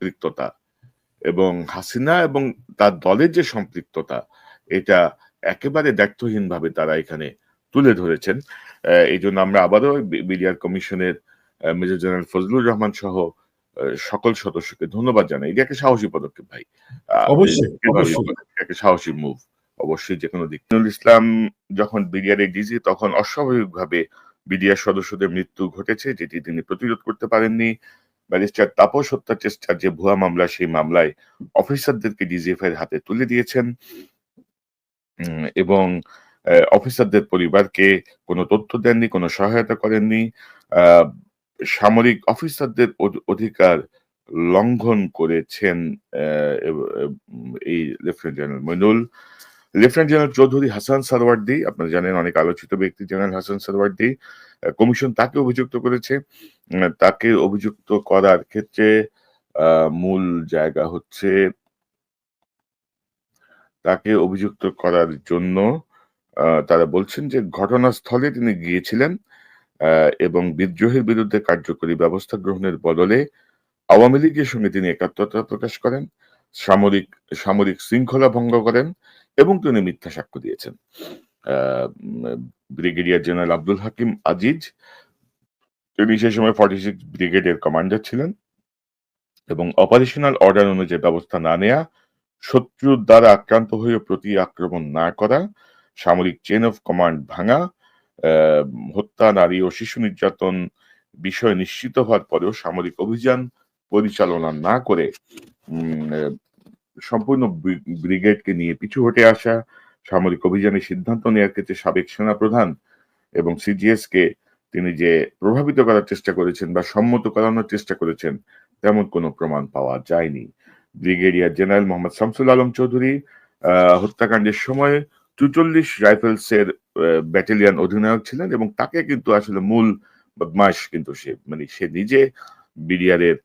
সম্পৃক্ততা এবং হাসিনা এবং তার দলের যে সম্পৃক্ততা, এটা একেবারে দায়িত্বহীনভাবে তারা এখানে তুলে ধরেছেন। এইজন্য আমরা আবারও বিডিআর কমিশনের মেজর জেনারেল ফজলুর রহমান সহ সকল সদস্যকে ধন্যবাদ জানাই। এটা একটা সাহসী পদক্ষেপ ভাই। অবশ্যই, অবশ্যই। একটা সাহসী মুভ। অবশ্যই যেকোনো দিক। নজরুল ইসলাম যখন বিডিআর এর ডিজি তখন অস্বাভাবিকভাবে বিডিআর সদস্যদের মৃত্যু ঘটেছে, যেটি তিনি প্রতিরোধ করতে পারেননি। ব্যারিস্টার তাপস হত্যার চেষ্টার যে ভুয়া মামলা, সেই মামলায় অফিসারদেরকে ডিজিএফআই এর হাতে তুলে দিয়েছেন এবং অফিসারদের পরিবারকে কোনো তথ্য দেননি, কোনো সহায়তা করেননি। আহ, সামরিক অফিসারদের অধিকার লঙ্ঘন করেছেন এই lieutenant general Moinul. Lieutenant general Chowdhury Hasan Sarwardy, আপনারা জানেন অনেক আলোচিত ব্যক্তি জেনারেল হাসান সারওয়ার্দী, কমিশন তাকে অভিযুক্ত করেছে। তাকে অভিযুক্ত করার ক্ষেত্রে মূল জায়গা হচ্ছে তাকে অভিযুক্ত করার জন্য তারা বলছেন যে ঘটনাস্থলে তিনি গিয়েছিলেন এবং বিদ্রোহের বিরুদ্ধে কার্যকরী ব্যবস্থা গ্রহণের বদলে আওয়ামী লীগের সঙ্গে তিনি একাত্মতা প্রকাশ করেন, সামরিক সামরিক শৃঙ্খলা ভঙ্গ করেন এবং তিনি মিথ্যা সাক্ষ্য দিয়েছেন। ব্রিগেডিয়ার জেনারেল আব্দুল হাকিম আজিজ, তিনি সেই সময় 46 ব্রিগেডের কমান্ডার ছিলেন এবং অপারেশনাল অর্ডার অনুযায়ী ব্যবস্থা না নেয়া, শত্রুর দ্বারা আক্রান্ত হয়ে প্রতি আক্রমণ না করা, সামরিক চেন অফ কমান্ড ভাঙা, হত্যা, নারী ও শিশু নির্যাতন বিষয় নিশ্চিত হওয়ার পরেও সামরিক অভিযান পরিচালনা না করে সম্পূর্ণ ব্রিগেডকে নিয়ে পিছু হটে আসা, সামরিক অভিযানের সিদ্ধান্ত নেওয়ার ক্ষেত্রে সাবেক সেনাপ্রধান এবং সিজিএস কে তিনি যে প্রভাবিত করার চেষ্টা করেছেন বা সম্মত করানোর চেষ্টা করেছেন, তেমন কোনো প্রমাণ পাওয়া যায়নি। ব্রিগেডিয়ার জেনারেল মোহাম্মদ শামসুল আলম চৌধুরী হত্যাকাণ্ডের সময় ৪৪ রাইফেলসের ব্যাটালিয়ন অধিনায়ক ছিলেন এবং তাকে কিন্তু আসলে মূল বদমাশ কিন্তু সে নিজে বিডিআর এর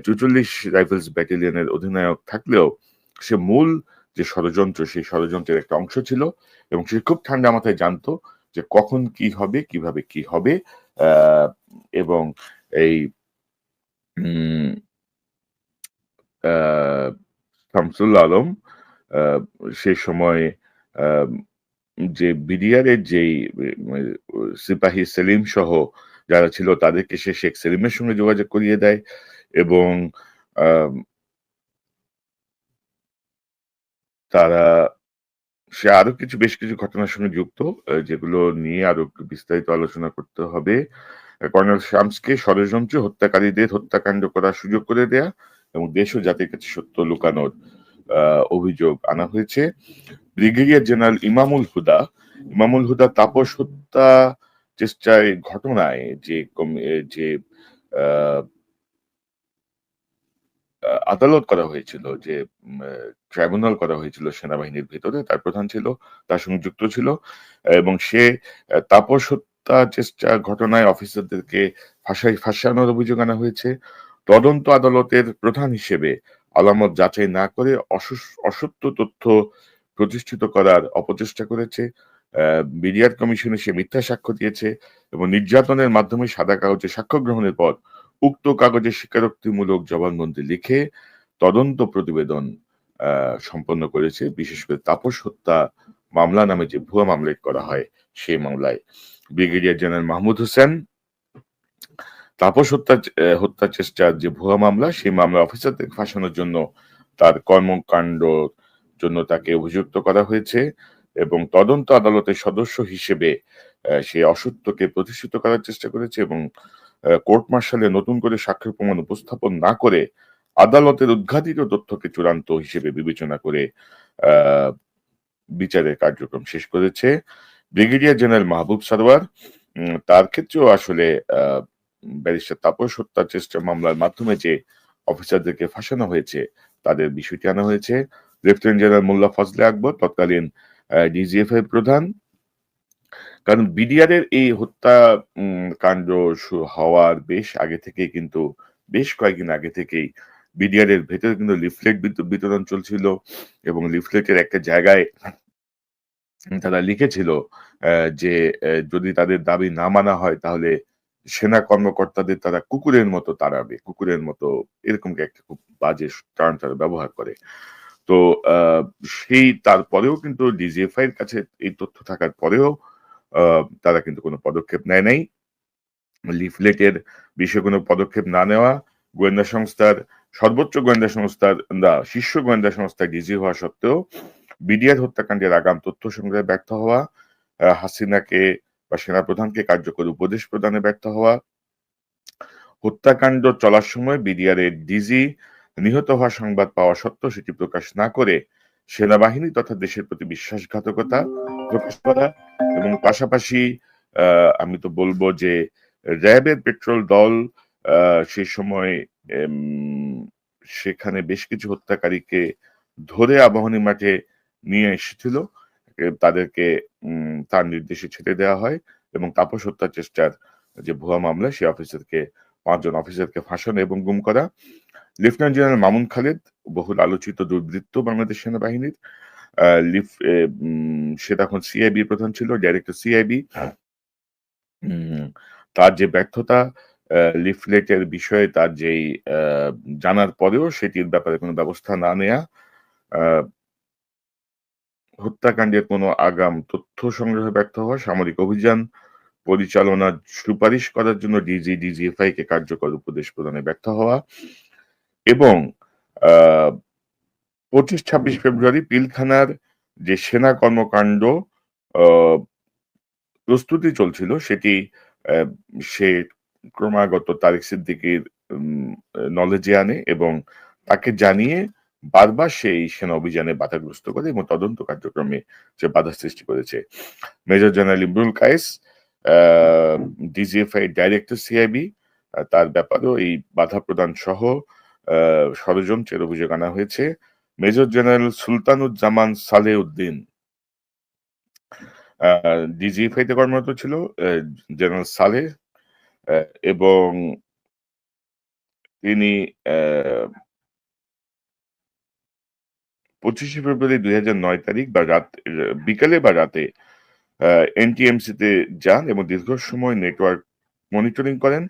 ৪৪ রাইফেলস ব্যাটালিয়নের অধিনায়ক থাকলেও সে মূল যে ষড়যন্ত্র, সেই ষড়যন্ত্রের একটা অংশ ছিল এবং সে খুব ঠান্ডা মাথায় জানতো যে কখন কি হবে, কিভাবে কি হবে। এবং এই শামসুল আলম সে সময় যে বিডিআর এর যেই সিপাহী সেলিম সহ যারা ছিল তাদেরকে সে শেখ সেলিমের সঙ্গে যোগাযোগ করিয়ে দেয় এবং তারা সে আরো বেশ কিছু ঘটনার সঙ্গে যুক্ত, যেগুলো নিয়ে আরো একটু বিস্তারিত আলোচনা করতে হবে। কর্নেল শামসকে ষড়যন্ত্র, হত্যাকারীদের হত্যাকাণ্ড করার সুযোগ করে দেয়া এবং দেশ ও জাতির কাছে সত্য লুকানোর অভিযোগ আনা হয়েছে। ব্রিগেডিয়ার জেনারেল ইমামুল হুদা তাপস হত্যা চেষ্টায় ঘটনায় যে আদালত করা হয়েছিল, যে ট্রাইব্যুনাল করা হয়েছিল সেনাবাহিনীর ভিতরে, তার প্রধান ছিল, তার সঙ্গে যুক্ত ছিল এবং সে তাপস হত্যা চেষ্টা ঘটনায় অফিসারদেরকে ফাঁসানোর অভিযোগ আনা হয়েছে। তদন্ত আদালতের প্রধান হিসেবে আলামত যাচাই না করে অসত্য তথ্য প্রতিষ্ঠিত করার অপচেষ্টা করেছে। বিডিআর কমিশনে সে মিথ্যা সাক্ষ্য দিয়েছে এবং নির্যাতনের মাধ্যমে সাদা কাগজে সাক্ষ্য গ্রহণের পর উক্ত কাগজে স্বীকারোক্তিমূলক জবানবন্দি লিখে তদন্ত প্রতিবেদন সম্পন্ন করেছে। বিশেষ করে তাপস হত্যা মামলা নামে যে ভুয়া মামলা করা হয়, সেই মামলায় ব্রিগেডিয়ার জেনারেল মাহমুদ হোসেন তাপস হত্যা চেষ্টার যে ভুয়া মামলা, সেই মামলা অফিসারদের ফাঁসানোর জন্য তার কর্মকাণ্ড জন্য তাকে অভিযুক্ত করা হয়েছে এবং তদন্ত আদালতের সদস্য হিসেবে সে অসত্যকে প্রতিষ্ঠিত করার চেষ্টা করেছে এবং কোর্ট মার্শালে নতুন করে সাক্ষ্য প্রমাণ উপস্থাপন না করে আদালতের উদ্ঘাটিত তথ্যকে চূড়ান্ত হিসেবে বিবেচনা করে বিচারের কার্যক্রম শেষ করেছে। ব্রিগেডিয়ার জেনারেল মাহবুব সারোয়ার, তার ক্ষেত্রেও আসলে ব্যারিস্টার তাপস হত্যার চেষ্টা মামলার মাধ্যমে যে অফিসারদেরকে ফাঁসানো হয়েছে তাদের বিষয়টি আনা হয়েছে। লেফটেন্যান্ট জেনারেল মোল্লা ফজলে আকবর, তৎকালীন ডিজিএফআই প্রধান, কারণ বিডিআর এর এই হত্যা কাণ্ড হওয়ার বেশ কয়েকদিন আগে থেকেই বিডিআর এর ভেতরে কিন্তু লিফলেট বিতরণ চলছিল এবং লিফলেটের একটা জায়গায় তারা লিখেছিল যে যদি তাদের দাবি না মানা হয় তাহলে সেনা কর্মকর্তাদের তারা কুকুরের মতো তাড়াবে, কুকুরের মতো এরকম একটা খুব বাজে টার্ম তারা ব্যবহার করে। তো সেই তারপরেও কিন্তু ডিজিএফআই এর কাছে এই তথ্য থাকার পরেও তারা কিন্তু কোনো পদক্ষেপ নেয় নাই। লিফলেটের বিষয়ে কোনো পদক্ষেপ না নেওয়া, গোয়েন্দা সংস্থার সর্বোচ্চ গোয়েন্দা সংস্থার শীর্ষ গোয়েন্দা সংস্থায় ডিজি হওয়া সত্ত্বেও বিডিআর হত্যাকাণ্ডের আগাম তথ্য সংগ্রহে ব্যর্থ হওয়া, হাসিনাকে বা সেনাপ্রধানকে কার্যকর উপদেশ প্রদানে ব্যর্থ হওয়া, হত্যাকাণ্ড চলার সময় বিডিআর এর ডিজি নিহত হওয়ার সংবাদ পাওয়া সত্ত্বেও সেটি প্রকাশ না করে সেনাবাহিনী তথা দেশের প্রতি বিশ্বাসঘাতকতা প্রকাশ করা এবং পাশাপাশি আমি তো বলবো যে র্যাবের পেট্রোল দল সেই সময় সেখানে বেশ কিছু হত্যাকারীকে ধরে আবাহনী মাঠে নিয়ে এসেছিল। তাদেরকে তার নির্দেশে ছেড়ে দেওয়া হয় এবং তাপস হত্যার চেষ্টার যে ভুয়া মামলা সে অফিসারকে ৫ জন অফিসারকে ফাঁসানো এবং গুম করা। লেফটেন্যান্ট জেনারেল মামুন খালেদ বহুল আলোচিত দুর্বৃত্ত বাংলাদেশ সেনাবাহিনীর। আ লিফ এ সে তখন সিআইবি প্রধান ছিল, ডাইরেক্টর সিআইবি। উম তার যে ব্যর্থতা লিফলেটের বিষয়ে তার যেই আ জানার পরেও সেটির ব্যাপারে কোনো ব্যবস্থা না নেয়া, আ হত্যাকাণ্ডের কোনো আগাম তথ্য সংগ্রহে ব্যর্থ হওয়া, সামরিক অভিযান পরিচালনার সুপারিশ করার জন্য ডিজিএফআই কে কার্যকর উপদেশ প্রদানে ব্যর্থ হওয়া এবং আ ২৫-২৬ ফেব্রুয়ারি পিলখানার যে সেনা কর্মকাণ্ড আ প্রস্তুতি চলছিল সেটি অ্যা সে ক্রমাগত তারেক সিদ্দিকীর নলেজে আনে এবং তাকে জানিয়ে বারবার সে এই সেনা অভিযানে বাধাগ্রস্ত করে এবং তদন্ত কার্যক্রমে সে বাধা সৃষ্টি করেছে। মেজর জেনারেল ইমরুল কায়েস আ ডিজিএফআই ডাইরেক্টর সিআইবি তার ব্যাপারেও এই বাধা প্রদান সহ আ ষড়যন্ত্রের অভিযোগ আনা হয়েছে। মেজর জেনারেল সুলতানুজ্জামান সালেহউদ্দিন আ ডিজিএফআই তে কর্মরত ছিল জেনারেল সালেহ অ্যা এবং তিনি ২৫শে ফেব্রুয়ারি ২০০৯ তারিখ বা বিকালে বা রাতে আ এনটিএমসি তে যান এবং দীর্ঘ সময় নেটওয়ার্ক মনিটরিং করেন।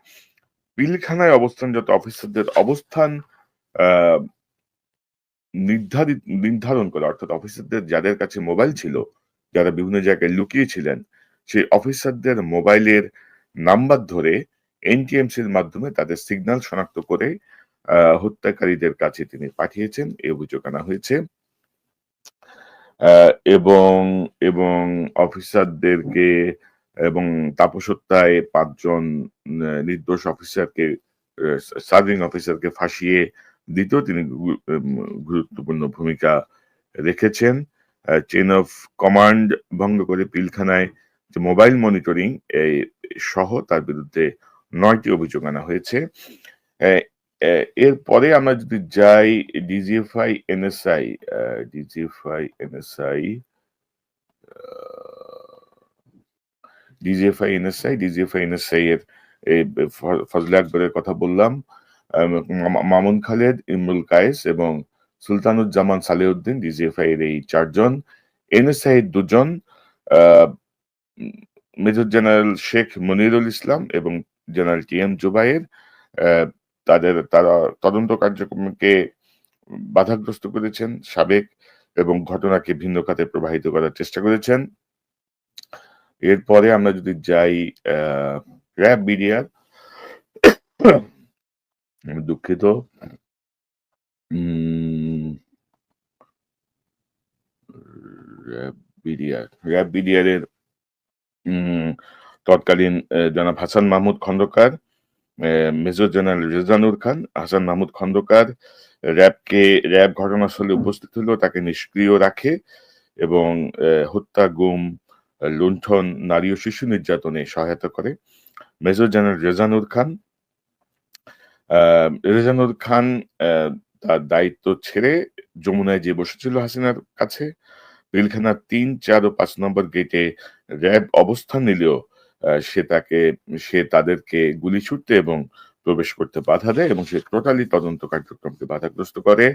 পিলখানায় অবস্থানরত অফিসারদের অবস্থান আ নির্ধারণ করে অর্থাৎ অফিসারদের যাদের কাছে মোবাইল ছিল, যারা বিভিন্ন জায়গায় লুকিয়ে ছিলেন, সেই অফিসারদের মোবাইলের নাম্বার ধরে এনটিএমসির মাধ্যমে তাদের সিগন্যাল শনাক্ত করে হত্যাকারীদের কাছে তিনি পাঠিয়েছেন এই অভিযোগ আনা হয়েছে। আ এবং এবং অফিসারদেরকে এবং তাপস হত্যায় ৫ জন নির্দোষ অফিসারকে সার্ভিং অফিসারকে ফাঁসিয়ে দিতেও তিনি গুরুত্বপূর্ণ ভূমিকা রেখেছেন। চেইন অফ কমান্ড ভঙ্গ করে পিলখানায় যে মোবাইল মনিটরিং এই সহ তার বিরুদ্ধে ৯ টি অভিযোগ আনা হয়েছে। অ্যা এরপরে আমরা যদি যাই ডিজিএফআই এনএসআই আ ডিজিএফআই এনএসআই আ ডিজিএফআই এনএসআই এর এ ফজলে আকবরের কথা বললাম। মামুন খালেদ, ইমরুল কায়েস এবং সুলতানুজ্জামান সালেহউদ্দিন ডিজিএফআই এর এই ৪ জন। এনএসআই এর ২ জন আ মেজর জেনারেল শেখ মনিরুল ইসলাম এবং জেনারেল টিএম জুবায়ের তারা তদন্ত কার্যক্রমকে বাধাগ্রস্ত করেছেন সাবেক এবং ঘটনাকে ভিন্ন খাতে প্রবাহিত করার চেষ্টা করেছেন। এরপরে আমরা যদি যাই র‍্যাব বিডিআর আমি দুঃখিত। র‍্যাব বিডিআর এর তৎকালীন জনাব হাসান মাহমুদ খন্দকার, মেজর জেনারেল রেজানুর খান, হাসান মাহমুদ খন্দকার র‍্যাব ঘটনাস্থলে উপস্থিত হলেও তাকে নিষ্ক্রিয় রাখে এবং হত্যা, গুম, লুণ্ঠন, নারী ও শিশু নির্যাতনে সহায়তা করে। মেজর জেনারেল রেজানুর খান তার দায়িত্ব ছেড়ে যমুনায় যেয়ে বসেছিল হাসিনার কাছে। পিলখানার ৩, ৪ ও ৫ নম্বর গেটে র‍্যাব অবস্থান নিলেও সে তাদেরকে গুলি ছুড়তে এবং প্রবেশ করতে বাধা দেয় এবং সে টোটালি তদন্ত কার্যক্রমকে বাধাগ্রস্ত করে।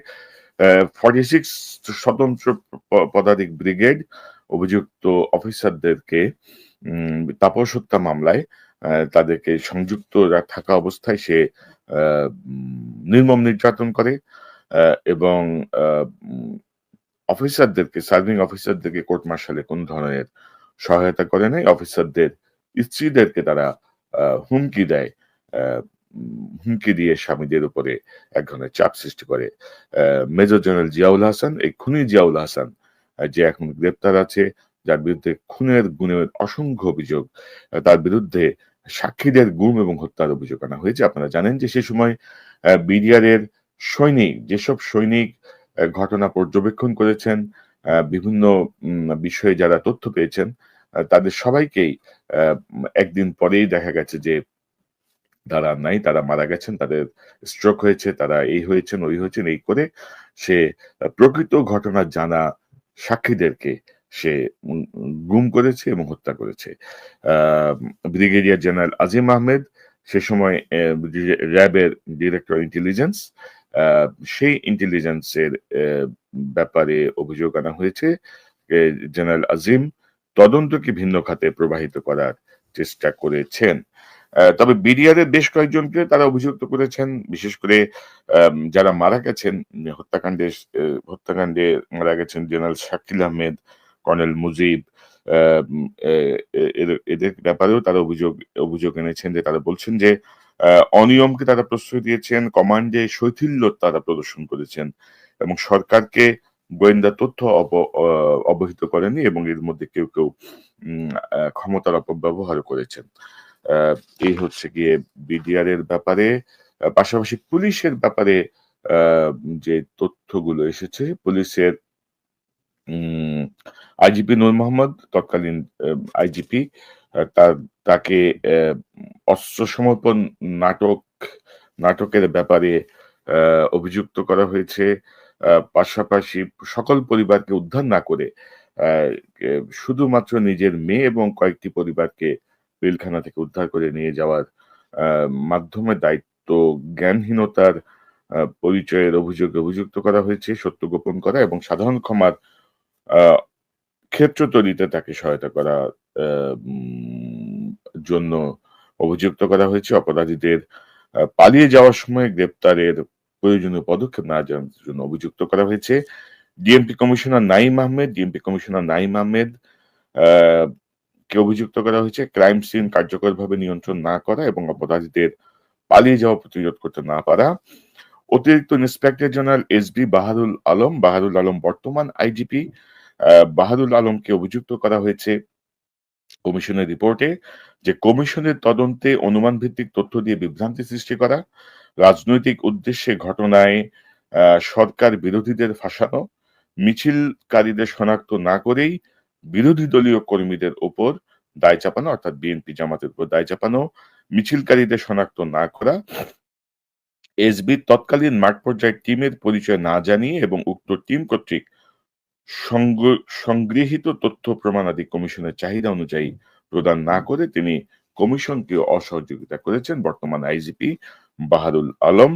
46 স্বতন্ত্র পদাতিক ব্রিগেড অভিযুক্ত অফিসারদেরকে তাপস হত্যা মামলায় তাদেরকে সংযুক্ত থাকা অবস্থায় সে আ নির্মম নির্যাতন করে আ এবং আ উম সার্ভিং অফিসারদেরকে কোর্ট মার্শালে কোন ধরনের সহায়তা করে নাই। অফিসারদের স্ত্রীদেরকে তারা হুমকি দেয়। আ হুমকি দিয়ে স্বামীদের উপরে এক ধরনের চাপ সৃষ্টি করে। আ মেজর জেনারেল জিয়াউল হাসান, এই খুনি জিয়াউল হাসান যে এখন গ্রেপ্তার আছে, যার বিরুদ্ধে খুনের গুণের অসংখ্য অভিযোগ। তার বিরুদ্ধে সাক্ষীদের গুম এবং হত্যার অভিযোগ আনা হয়েছে। আপনারা জানেন যে সে সময় বিডিআর-এর যেসব সৈনিক ঘটনা পর্যবেক্ষণ করেছেন, বিভিন্ন বিষয়ে যারা তথ্য পেয়েছেন, তাদের সবাইকেই একদিন পরেই দেখা গেছে যে তারা আর নাই, তারা মারা গেছেন, তাদের স্ট্রোক হয়েছে, তারা এই হয়েছেন, ওই হয়েছেন, এই করে সে প্রকৃত ঘটনা জানা সাক্ষীদেরকে সে গুম করেছে এবং হত্যা করেছে। আ ব্রিগেডিয়ার জেনারেল আজিম আহমেদ সে সময় র‍্যাবের ডিরেক্টর ইন্টেলিজেন্স, আ সেই ইন্টেলিজেন্সের ব্যাপারে অভিযোগ আনা হয়েছে। এ জেনারেল আজিম তদন্তকে ভিন্ন খাতে প্রবাহিত করার চেষ্টা করেছেন। তবে বিডিআর-এর বেশ কয়েকজনকে তারা অভিযুক্ত করেছেন। বিশেষ করে যারা মারা গেছেন হত্যাকাণ্ডে মারা গেছেন জেনারেল শাকিল আহমেদ, কর্নেল মুজিব, আম এ এ এদের ব্যাপারেও তারা অভিযোগ এনেছেন যে তারা বলছেন যে আ অনিয়মকে তারা প্রশ্রয় দিয়েছেন, কমান্ডে শৈথিল্য তারা প্রদর্শন করেছেন এবং সরকারকে গোয়েন্দা তথ্য অবহিত করেনি এবং এর মধ্যে কেউ উম ক্ষমতার অপব্যবহারও করেছেন। আ এই হচ্ছে গিয়ে বিডিআর-এর ব্যাপারে। পাশাপাশি পুলিশের ব্যাপারে আ যে তথ্যগুলো এসেছে, পুলিশের উম আইজিপি নূর মোহাম্মদ তৎকালীন আইজিপি তার তাকে অস্ত্র সমর্পণ নাটক নাটকের ব্যাপারে আ অভিযুক্ত করা হয়েছে। পাশাপাশি সকল পরিবারকে উদ্ধার না করে আ এ শুধুমাত্র নিজের মেয়ে এবং কয়েকটি পরিবারকে পিলখানা থেকে উদ্ধার করে নিয়ে যাওয়ার আ মাধ্যমে দায়িত্ব জ্ঞানহীনতার পরিচয়ের অভিযোগে অভিযুক্ত করা হয়েছে, সত্য গোপন করা এবং সাধারণ ক্ষমার আ ক্ষেত্র তৈরিতে তাকে সহায়তা করা আ উম জন্য অভিযুক্ত করা হয়েছে। অপরাধীদের পালিয়ে যাওয়ার সময় গ্রেপ্তারের প্রয়োজনীয় পদক্ষেপ না নেওয়ার জন্য অভিযুক্ত করা হয়েছে। ডিএমপি কমিশনার নাঈম আহমেদ আ কে অভিযুক্ত করা হয়েছে ক্রাইম সিন কার্যকরভাবে নিয়ন্ত্রণ না করা এবং অপরাধীদের পালিয়ে যাওয়া প্রতিরোধ করতে না পারা। অতিরিক্ত inspector general SB Baharul Alam বর্তমান আইজিপি। বাহাদুর আলমকে অভিযুক্ত করা হয়েছে কমিশনের রিপোর্টে যে কমিশনের তদন্তে অনুমান ভিত্তিক তথ্য দিয়ে বিভ্রান্তি সৃষ্টি করা, রাজনৈতিক উদ্দেশ্যে ঘটনায় সরকার বিরোধীদের ফাঁসানো, মিছিলকারীদের শনাক্ত না করেই বিরোধী দলীয় কর্মীদের উপর দায় চাপানো অর্থাৎ বিএনপি জামাতের উপর দায় চাপানো, মিছিলকারীদের শনাক্ত না করা, এসবির তৎকালীন মাঠ পর্যায়ের টিমের পরিচয় না জানিয়ে এবং উক্ত টিম কর্তৃক সংগ সংগৃহীত তথ্য প্রমাণাদি কমিশনের চাহিদা অনুযায়ী প্রদান না করে তিনি কমিশনকে অসহযোগিতা করেছেন বর্তমান আইজিপি বাহারুল আলম।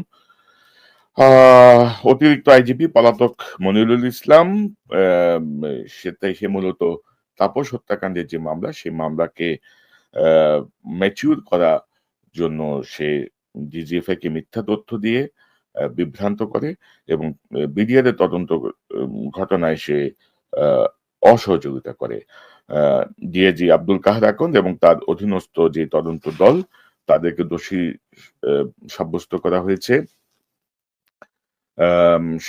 অতিরিক্ত আইজিপি পলাতক মনিরুল ইসলাম আম সে মূলত তাপস হত্যাকাণ্ডের যে মামলা, সেই মামলাকে আ ম্যাচিউর করার জন্য সে ডিজিএফআই কে মিথ্যা তথ্য দিয়ে বিভ্রান্ত করে এবং বিডিআর এর তদন্ত ঘটনায় সে আ অসহযোগিতা করে। আ ডিআইজি আব্দুল কাহার আকন্দ এবং তার অধীনস্থ যে তদন্ত দল তাদেরকে দোষী আ সাব্যস্ত করা হয়েছে।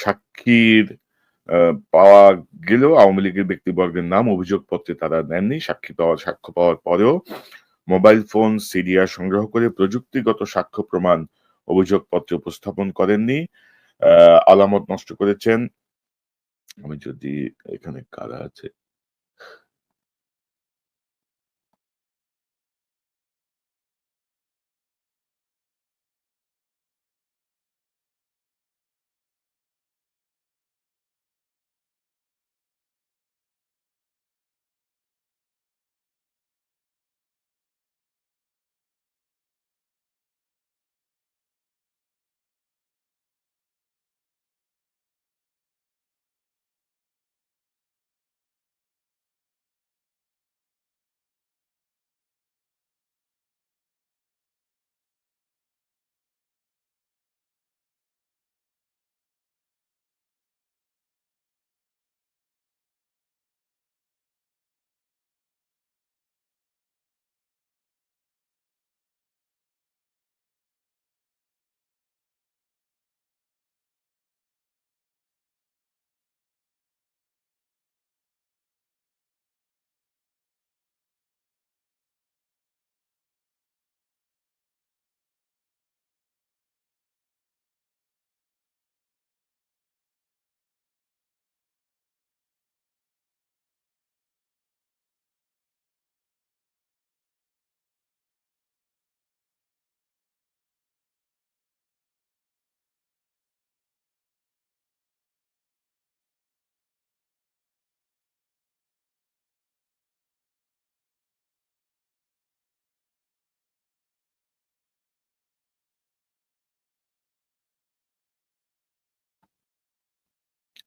সাক্ষীর আ পাওয়া গেলেও আওয়ামী লীগের ব্যক্তিবর্গের নাম অভিযোগপত্রে তারা নেননি। সাক্ষ্য পাওয়ার পরেও মোবাইল ফোন, সিডিআর সংগ্রহ করে প্রযুক্তিগত সাক্ষ্য প্রমাণ অভিযোগপত্রে উপস্থাপন করেননি। আ আলামত নষ্ট করেছেন। আমি যদি এখানে কারা আছে?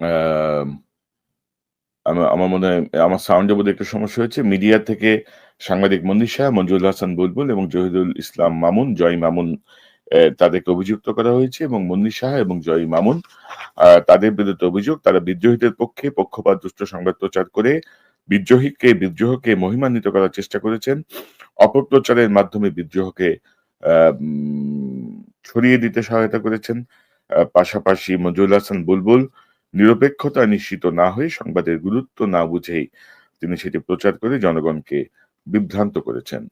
আহ, আমার মনে হয় আমার সাউন্ডে বোধহয় একটু সমস্যা হয়েছে। মিডিয়া থেকে সাংবাদিক মনির শাহ, মঞ্জুরুল হাসান বুলবুল এবং জহিরুল ইসলাম মামুন, জয় মামুন, তাদেরকে অভিযুক্ত করা হয়েছে এবং মনির শাহ এবং জয় মামুন তাদের বিরুদ্ধে অভিযোগ তারা বিদ্রোহীদের পক্ষে পক্ষপাত দুষ্ট সংবাদ প্রচার করে বিদ্রোহকে মহিমান্বিত করার চেষ্টা করেছেন, অপপ্রচারের মাধ্যমে বিদ্রোহকে ছড়িয়ে দিতে সহায়তা করেছেন। পাশাপাশি মঞ্জুরুল হাসান বুলবুল নিরপেক্ষতা নিশ্চিত না হয়ে সংবাদের গুরুত্ব না বুঝেই তিনি সেটি প্রচার করে জনগণকে বিভ্রান্ত করেছেন।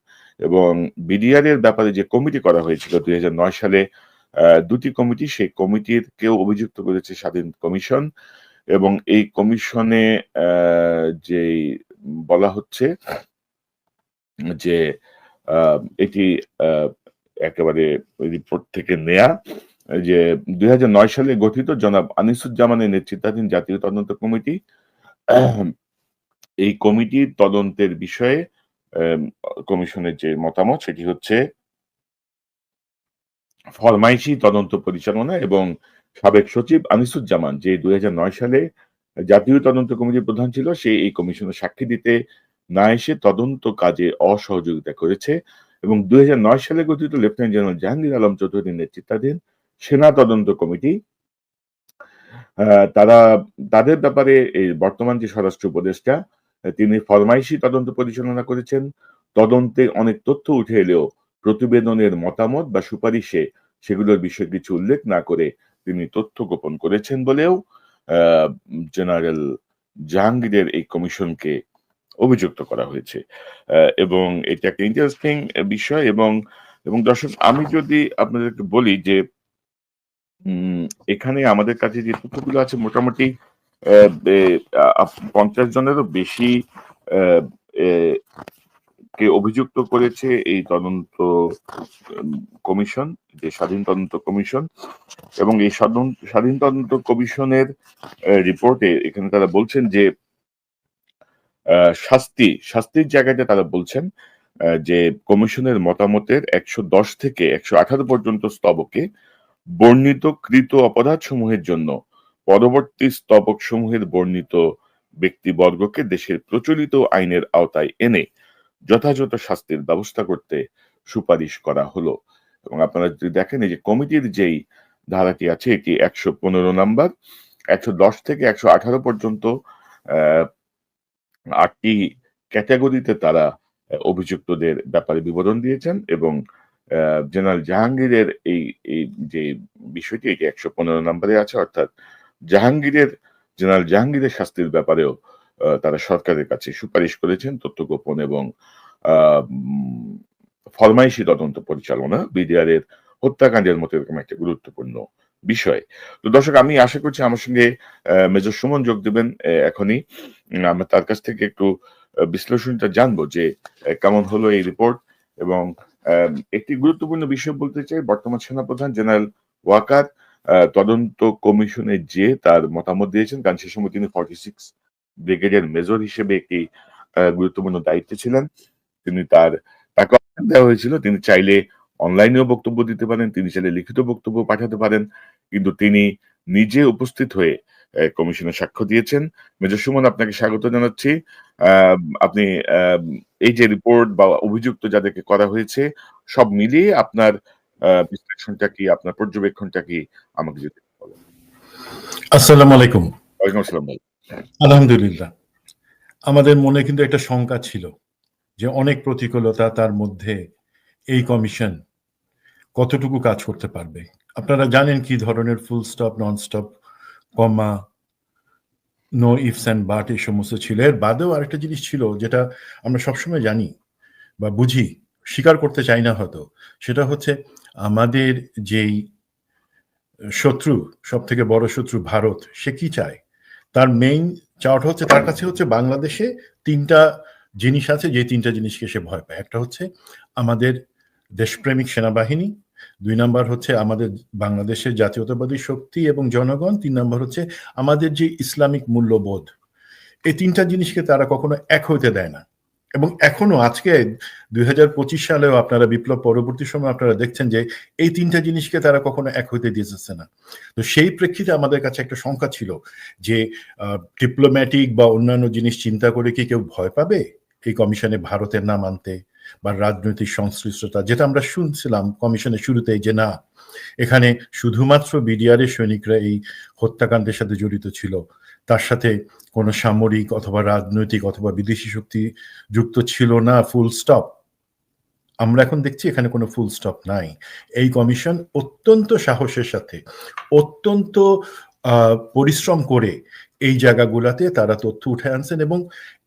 এবং বিডিআর এর ব্যাপারে যে কমিটি করা হয়েছিল 2009 সালে, দুটি কমিটি, সেই কমিটির কেউ অভিযুক্ত করেছে স্বাধীন কমিশন এবং এই কমিশনে যে বলা হচ্ছে যে এটি একেবারে রিপোর্ট থেকে নেয়া, যে 2009 সালে গঠিত জনাব আনিসুজ্জামানের নেতৃত্বাধীন জাতীয় তদন্ত কমিটি, এই কমিটির তদন্তের বিষয়ে কমিশনের যে মতামত সেটি হচ্ছে ফরমাইশি তদন্ত পরিচালনা এবং সাবেক সচিব আনিসুজ্জামান যে 2009 সালে জাতীয় তদন্ত কমিটির প্রধান ছিল, সে এই কমিশনে সাক্ষী দিতে না এসে তদন্ত কাজে অসহযোগিতা করেছে এবং 2009 সালে গঠিত লেফটেন্যান্ট জেনারেল জাহাঙ্গীর আলম চৌধুরীর নেতৃত্বাধীন সেনা তদন্ত কমিটি তারা তাদের ব্যাপারে এই বর্তমান যে স্বরাষ্ট্র উপদেষ্টা তিনি ফরমাইশি তদন্ত পরিচালনা করেছেন। তদন্তে অনেক তথ্য উঠে এলেও প্রতিবেদনের মতামত বা সুপারিশে সেগুলোর বিষয়ে কিছু উল্লেখ না করে তিনি তথ্য গোপন করেছেন বলেও জেনারেল জাহাঙ্গীরের এই কমিশনকে অভিযুক্ত করা হয়েছে। এবং এটা একটা ইন্টারেস্টিং বিষয়। এবং এবং দর্শক, আমি যদি আপনাদেরকে বলি যে এখানে আমাদের কাছে যে তথ্যগুলো আছে মোটামুটি 50 জনেরও বেশি কে অভিযুক্ত করেছে এই তদন্ত কমিশন, যে স্বাধীন তদন্ত কমিশন। এবং এই স্বাধীন তদন্ত কমিশনের রিপোর্টে এখানে তারা বলছেন যে শাস্তির জায়গাটা তারা বলছেন যে কমিশনের মতামতের 110 থেকে 118 পর্যন্ত স্তবকে বর্ণিত কৃত অপরাধ সমূহের জন্য পরবর্তী স্তবক সমূহের বর্ণিত ব্যক্তিবর্গকে দেশের প্রচলিত আইনের আওতায় এনে যথাযথ শাস্তির ব্যবস্থা করতে সুপারিশ করা হলো। এবং আপনারা যদি দেখেন এই যে কমিটির যেই ধারাটি আছে এটি 115 নাম্বার, 110 থেকে 118 পর্যন্ত 8টি ক্যাটাগরিতে তারা অভিযুক্তদের ব্যাপারে বিবরণ দিয়েছেন এবং জেনারেল জাহাঙ্গীরের এই এই যে বিষয়টি এটি 115 নম্বরে আছে, অর্থাৎ জেনারেল জাহাঙ্গীরের শাস্তির ব্যাপারেও তারা সরকারের কাছে সুপারিশ করেছেন তথ্য গোপন এবং ফরমাইশি তদন্ত পরিচালনা বিডিআর এর হত্যাকাণ্ডের মতো এরকম একটা গুরুত্বপূর্ণ বিষয়। তো দর্শক, আমি আশা করছি আমার সঙ্গে মেজর সুমন যোগ দেবেন এখনই। আমরা তার কাছ থেকে একটু বিশ্লেষণটা জানবো যে কেমন হলো এই রিপোর্ট। এবং একটি গুরুত্বপূর্ণ বিষয় বলতে চাই, বর্তমান সেনাপ্রধান জেনারেল ওয়াকার তদন্ত কমিশনে যে তার মতামত দিয়েছেন, কারণ সে সময় তিনি 46 ব্রিগেডের মেজর হিসেবে একটি গুরুত্বপূর্ণ দায়িত্বে ছিলেন। তাকে দেওয়া হয়েছিল তিনি চাইলে অনলাইনেও বক্তব্য দিতে পারেন, তিনি চাইলে লিখিত বক্তব্য পাঠাতে পারেন, কিন্তু তিনি নিজে উপস্থিত হয়ে কমিশনে সাক্ষ্য দিয়েছেন। মেজর সুমন, আপনাকে স্বাগত জানাচ্ছি। আপনি এই যে রিপোর্ট বা অভিযুক্ত যাদেরকে করা হয়েছে সব মিলিয়ে আপনার বিশ্লেষণটা কি, আপনার পর্যবেক্ষণটা কি আমাকে যদি বলেন। আসসালামু আলাইকুম। ওয়ালাইকুম আসসালাম ভাই। আলহামদুলিল্লাহ। আমাদের মনে কিন্তু একটা শঙ্কা ছিল যে অনেক প্রতিকূলতা, তার মধ্যে এই কমিশন কতটুকু কাজ করতে পারবে। আপনারা জানেন কি ধরনের full stop, non stop, comma, no ifs and but এই সমস্ত ছিল। এর বাদেও আরেকটা জিনিস ছিল যেটা আমরা সবসময় জানি বা বুঝি, স্বীকার করতে চাই না হয়তো, সেটা হচ্ছে আমাদের যেই শত্রু, সব থেকে বড় শত্রু ভারত, সে কি চায়, তার মেইন চাওয়াটা হচ্ছে, তার কাছে হচ্ছে বাংলাদেশে তিনটা জিনিস আছে, যে তিনটা জিনিসকে সে ভয় পায়। একটা হচ্ছে আমাদের দেশপ্রেমিক সেনাবাহিনী, 2 নাম্বার হচ্ছে আমাদের বাংলাদেশের জাতীয়তাবাদী শক্তি এবং জনগণ, 3 নাম্বার হচ্ছে আমাদের যে ইসলামিক মূল্যবোধ। এই তিনটা জিনিসকে তারা কখনো এক হইতে দেয় না এবং এখনো আজকে 2025 সালেও আপনারা বিপ্লব পরবর্তী সময় আপনারা দেখছেন যে এই তিনটা জিনিসকে তারা কখনো এক হইতে দিতেছে না। তো সেই প্রেক্ষিতে আমাদের কাছে একটা শঙ্কা ছিল যে ডিপ্লোম্যাটিক বা অন্যান্য জিনিস চিন্তা করে কি কেউ ভয় পাবে এই কমিশনে ভারতের নাম আনতে, বা রাজনৈতিক সংশ্লিষ্টতা, যেটা আমরা শুনছিলাম কমিশনের শুরুতেই যে না, এখানে শুধুমাত্র বিডিআরের সৈনিকরা এই হত্যাকাণ্ডের সাথে জড়িত ছিল, তার সাথে কোনো সামরিক অথবা রাজনৈতিক অথবা বিদেশি শক্তি যুক্ত ছিল না, ফুল স্টপ। আমরা এখন দেখছি এখানে কোনো ফুল স্টপ নাই। এই কমিশন অত্যন্ত সাহসের সাথে, অত্যন্ত পরিশ্রম করে এই জায়গাগুলাতে তারা তথ্য উঠে আনছেন, এবং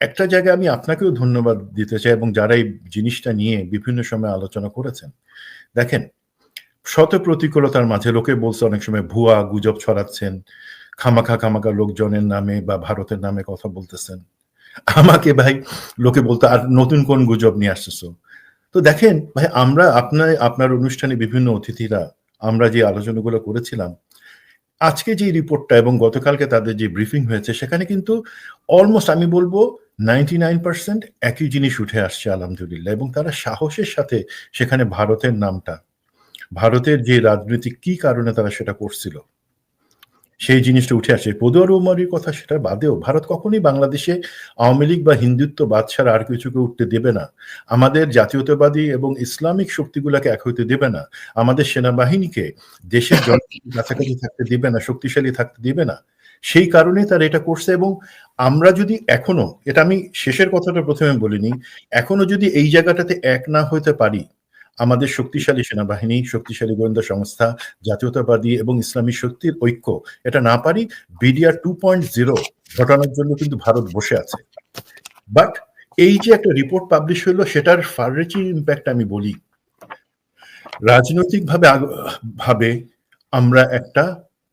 একটা জায়গায় আমি আপনাকেও ধন্যবাদ দিতে চাই এবং যারা এই জিনিসটা নিয়ে বিভিন্ন সময় আলোচনা করেছেন। দেখেন, শত প্রতিকূলতার মাঝে লোকে বলছে অনেক সময় ভুয়া গুজব ছড়াচ্ছেন, খামাখা লোকজনের নামে বা ভারতের নামে কথা বলতেছেন। আমাকে ভাই লোকে বলতো আর নতুন কোন গুজব নিয়ে আসতেছো। তো দেখেন ভাই, আমরা আপনার অনুষ্ঠানে বিভিন্ন অতিথিরা আমরা যে আলোচনাগুলো করেছিলাম, আজকে যে রিপোর্টটা এবং গতকালকে তাদের যে ব্রিফিং হয়েছে, সেখানে কিন্তু অলমোস্ট আমি বলবো 99% একই জিনিস উঠে আসছে আলহামদুলিল্লাহ। এবং তারা সাহসের সাথে সেখানে ভারতের নামটা, ভারতের যে রাজনৈতিক কি কারণে তারা সেটা করছিল সেই জিনিসটা উঠে আসে। পদুয়ার উমারির কথা সেটা বাদেও ভারত কখনোই বাংলাদেশে আওয়ামী লীগ বা হিন্দুত্ববাদ ছাড়া আর কিছুকে উঠতে দেবে না। আমাদের জাতীয়তাবাদী এবং ইসলামিক শক্তিগুলোকে এক হইতে দেবে না। আমাদের সেনাবাহিনীকে দেশের জনগণের কাছাকাছি থাকতে দিবে না, শক্তিশালী থাকতে দিবে না। সেই কারণে তারা এটা করছে। এবং আমরা যদি এখনো, এটা আমি শেষের কথাটা প্রথমে বলিনি, এখনো যদি এই জায়গাটাতে এক না হইতে পারি, আমাদের শক্তিশালী সেনাবাহিনী, শক্তিশালী গোয়েন্দা সংস্থা, জাতীয়তাবাদী এবং ইসলামী শক্তির ঐক্য, এটা না পারি, বিডিআর 2.0 ঘটানোর জন্য কিন্তু ভারত বসে আছে। বাট এই যে একটা রিপোর্ট পাবলিশ হলো, সেটার ফার রিচিং ইম্প্যাক্ট আমি বলি, রাজনৈতিক ভাবে আমরা একটা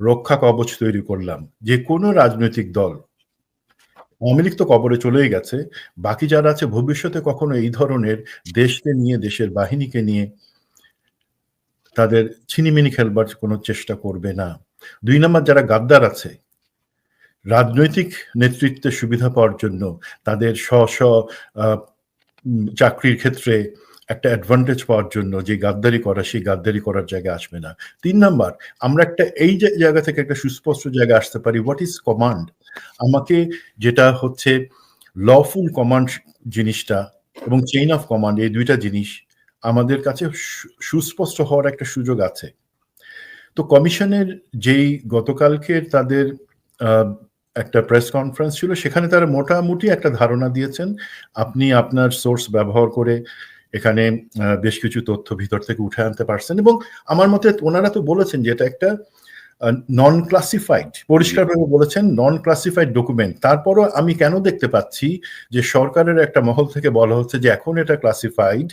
রক্ষা কবচ তৈরি করলাম। যে কোনো রাজনৈতিক দল, আওয়ামী লীগ তো কবরে চলেই গেছে, বাকি যারা আছে ভবিষ্যতে কখনো এই ধরনের দেশকে নিয়ে, দেশের বাহিনীকে নিয়ে তাদের ছিনিমিনি খেলবার কোনো চেষ্টা করবে না। 2 নম্বর, যারা গাদ্দার আছে, রাজনৈতিক নেতৃত্বের সুবিধা পাওয়ার জন্য তাদের চাকরির ক্ষেত্রে একটা অ্যাডভান্টেজ পাওয়ার জন্য যে গাদ্দারি করা, সেই গাদ্দারি করার জায়গা আসবে না। 3 নাম্বার, আমরা একটা এই জায়গা থেকে একটা সুস্পষ্ট জায়গা আসতে পারি, হোয়াট ইজ কমান্ড। আমাকে যেটা হচ্ছে লফুল কমান্ড জিনিসটা এবং চেইন অফ কমান্ড, এই দুইটা জিনিস আমাদের কাছে সুস্পষ্ট হওয়ার একটা সুযোগ আছে। তো কমিশনের যেই গতকালকের তাদের একটা প্রেস কনফারেন্স ছিল, সেখানে তারা মোটামুটি একটা ধারণা দিয়েছেন। আপনি আপনার সোর্স ব্যবহার করে এখানে বেশ কিছু তথ্য ভিতর থেকে উঠে আনতে পারছেন, এবং আমার মতে ওনারা তো বলেছেন যে এটা একটা নন ক্লাসিফাইড, পরিষ্কারভাবে বলেছেন নন ক্লাসিফাইড ডকুমেন্ট। তারপরও আমি কেন দেখতে পাচ্ছি যে সরকারের একটা মহল থেকে বলা হচ্ছে যে এখন এটা ক্লাসিফাইড,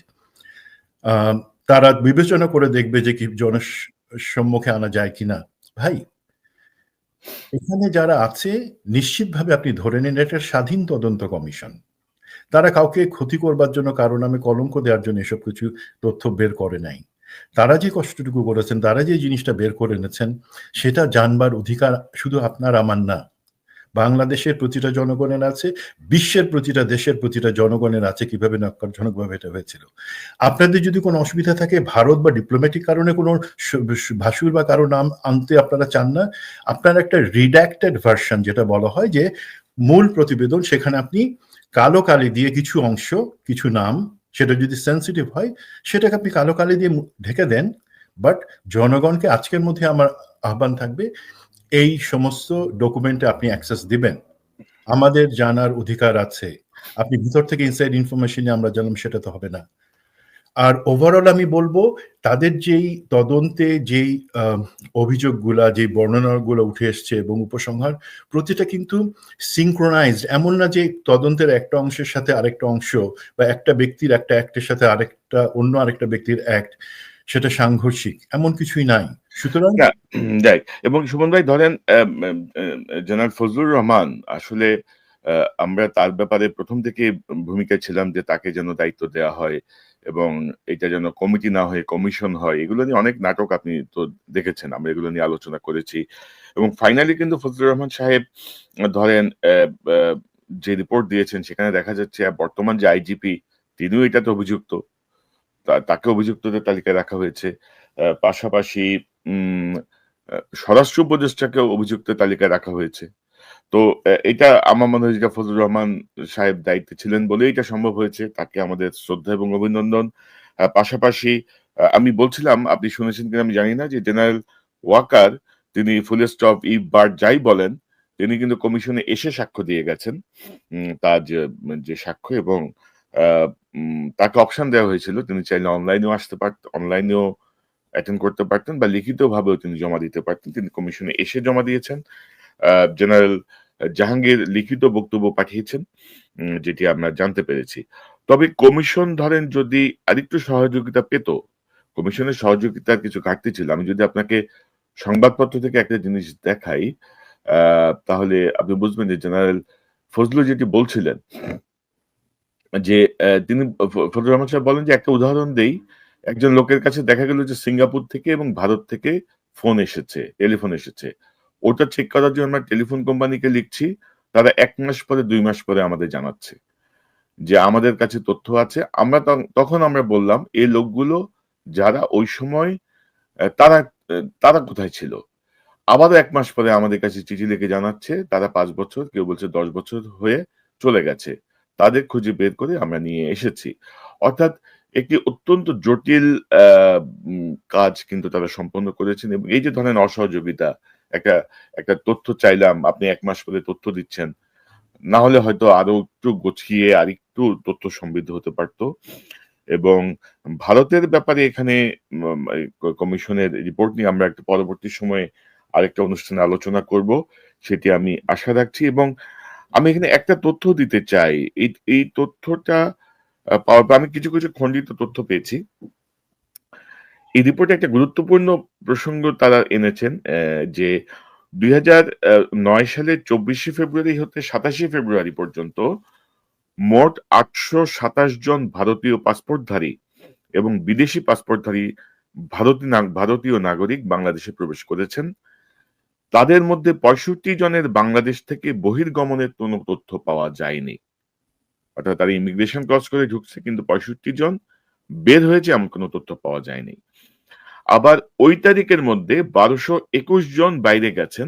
তারা বিবেচনা করে দেখবে যে কি জনসম্মুখে আনা যায় কিনা। ভাই, এখানে যারা আছে নিশ্চিতভাবে আপনি ধরে নিন এটা স্বাধীন তদন্ত কমিশন। তারা কাউকে ক্ষতি করবার জন্য, কারো নামে কলঙ্ক দেওয়ার জন্য এসব কিছু তথ্য বের করে নাই। তারা যে কষ্টটুকু করেছেন, তারা যে জিনিসটা বের করে এনেছেন, সেটা জানবার অধিকার শুধু আপনার আমার না, বাংলাদেশের প্রতিটা জনগণের আছে, বিশ্বের প্রতিটা দেশের প্রতিটা জনগণের আছে, কিভাবে ন্যাক্কারজনকভাবে এটা হয়েছিল। আপনাদের যদি কোনো অসুবিধা থাকে, ভারত বা ডিপ্লোম্যাটিক কারণে কোনো ভাসুর বা কারো নাম আনতে আপনারা চান না, আপনার একটা রিডাক্টেড ভার্সন, যেটা বলা হয় যে মূল প্রতিবেদন, সেখানে আপনি কালো কালি দিয়ে কিছু অংশ, কিছু নাম, সেটা যদি সেন্সিটিভ হয় সেটাকে আপনি কালো কালি দিয়ে ঢেকে দেন। বাট জনগণকে আজকের মধ্যে আমার আহ্বান থাকবে, এই সমস্ত ডকুমেন্টে আপনি অ্যাক্সেস দিবেন। আমাদের জানার অধিকার আছে। আপনি ভিতর থেকে ইনসাইড ইনফরমেশন আমরা জানলাম, সেটা তো হবে না। আর ওভারঅল আমি বলবো, তাদের যেই তদন্তে যেই অভিযোগগুলা, যেই বর্ণনাগুলো উঠে এসছে এবং উপসংহার, প্রতিটা কিন্তু সিনক্রোনাইজড। এমন না যে তদন্তের একটা অংশের সাথে আরেকটা অংশ, বা একটা ব্যক্তির একটা অ্যাক্টের সাথে অন্য আরেকটা ব্যক্তির অ্যাক্ট সেটা সাংঘর্ষিক, এমন কিছুই নাই। সুতরাং দেখ, এবং সুমন ভাই ধরেন জেনারেল ফজলুর রহমান আসলে আমরা তার ব্যাপারে প্রথম থেকে ভূমিকা ছিলাম যে তাকে যেন দায়িত্ব দেওয়া হয় এবং এটা যেন কমিটি না হয়ে কমিশন হয়। এগুলো নিয়ে অনেক নাটক আপনি তো দেখেছেন, আমরা এগুলো নিয়ে আলোচনা করেছি এবং ফাইনালি কিন্তু ফজলুর রহমান সাহেব ধরেন যে রিপোর্ট দিয়েছেন সেখানে দেখা যাচ্ছে বর্তমান যে আইজিপি তিনিও এটাতে অভিযুক্ত, তাকে অভিযুক্তদের তালিকায় রাখা হয়েছে। পাশাপাশি উম স্বরাষ্ট্র উপদেষ্টাকেও অভিযুক্তের তালিকায় রাখা হয়েছে। তো এটা আমার মনে হয় যেটা ফজলুর রহমান সাহেব দায়িত্বে ছিলেন বলেই এটা সম্ভব হয়েছে। তাকে আমাদের শ্রদ্ধা এবং অভিনন্দন। পাশাপাশি আমি বলছিলাম, আপনি শুনেছেন কিনা আমি জানি না, যে জেনারেল ওয়াকার তিনি ফুল স্টপ ইফ বাট যাই বলেন, তিনি কিন্তু কমিশনে এসে সাক্ষ্য দিয়ে গেছেন। তার যে সাক্ষ্য, এবং আ তাকে অপশন দেওয়া হয়েছিল। তিনি চাইলে অনলাইনেও আসতে পারতেন, অনলাইনেও অ্যাটেন্ড করতে পারতেন, বা লিখিতভাবেও তিনি জমা দিতে পারতেন। তিনি কমিশনে এসে জমা দিয়েছেন। জেনারেল জাহাঙ্গীর লিখিত বক্তব্য পাঠিয়েছেন, যেটি আমরা জানতে পেরেছি। তবে কমিশন ধরেন যদি আরেকটু সহযোগিতা পেত, কমিশনের সহযোগিতার কিছু ঘাটতি ছিল। আমি যদি আপনাকে সংবাদপত্র থেকে একটা জিনিস দেখাই, তাহলে আপনি বুঝবেন যে জেনারেল ফজলু যেটি বলছিলেন, যে তিনি ফজলুর রহমান সাহেব বলেন যে, একটা উদাহরণ দেই। একজন লোকের কাছে দেখা গেল যে সিঙ্গাপুর থেকে এবং ভারত থেকে ফোন এসেছে, টেলিফোন এসেছে। ওটা চেক করার জন্য আমরা টেলিফোন কোম্পানিকে লিখছি। তারা ১ মাস পরে ২ মাস পরে আমাদের জানাচ্ছে যে আমাদের কাছে তথ্য আছে। আমরা তখন আমরা বললাম, এই লোকগুলো যারা ওই সময় তারা তারা কোথায় ছিল? আবারও ১ মাস পরে আমাদের কাছে চিঠি লিখে জানাচ্ছে তারা ৫ বছর, কেউ বলছে ১০ বছর হয়ে চলে গেছে। তাদের খুঁজে বের করে আমরা নিয়ে এসেছি। অর্থাৎ একটি অত্যন্ত জটিল আ কাজ কিন্তু তারা সম্পন্ন করেছেন, এবং এই যে ধরেন অসহযোগিতা, একটা একটা তথ্য চাইলাম, আপনি ১ মাস পরে তথ্য দিচ্ছেন। না হলে হয়তো আরো একটু গুছিয়ে আরেকটু তথ্য সমৃদ্ধ হতে পারত। এবং ভারতের ব্যাপারে এখানে এই কমিশনের রিপোর্ট নিয়ে আমরা একটা পরবর্তী সময়ে আরেকটা অনুষ্ঠানে আলোচনা করব। সেটি আমি আশা রাখছি, এবং আমি এখানে একটা তথ্য দিতে চাই। এই তথ্যটা পাওয়ার পর আমি কিছু খণ্ডিত তথ্য পেয়েছি। এই রিপোর্টে একটা গুরুত্বপূর্ণ প্রসঙ্গ তারা এনেছেন, যে ২০০৯ সালের ২৪শে ফেব্রুয়ারি হতে ২৭শে ফেব্রুয়ারি পর্যন্ত মোট ৮২৭ জন ভারতীয় পাসপোর্টধারী এবং বিদেশি পাসপোর্টধারী ভারতীয় নাগরিক বাংলাদেশে প্রবেশ করেছেন। তাদের মধ্যে ৬৫ জনের বাংলাদেশ থেকে বহির্গমনের কোনো তথ্য পাওয়া যায়নি। অর্থাৎ তারা ইমিগ্রেশন ক্রস করে ঢুকছে, কিন্তু ৬৫ জন বের হয়েছে এমন কোনো তথ্য পাওয়া যায়নি। আবার ওই তারিখের মধ্যে ১২২১ জন বাইরে গেছেন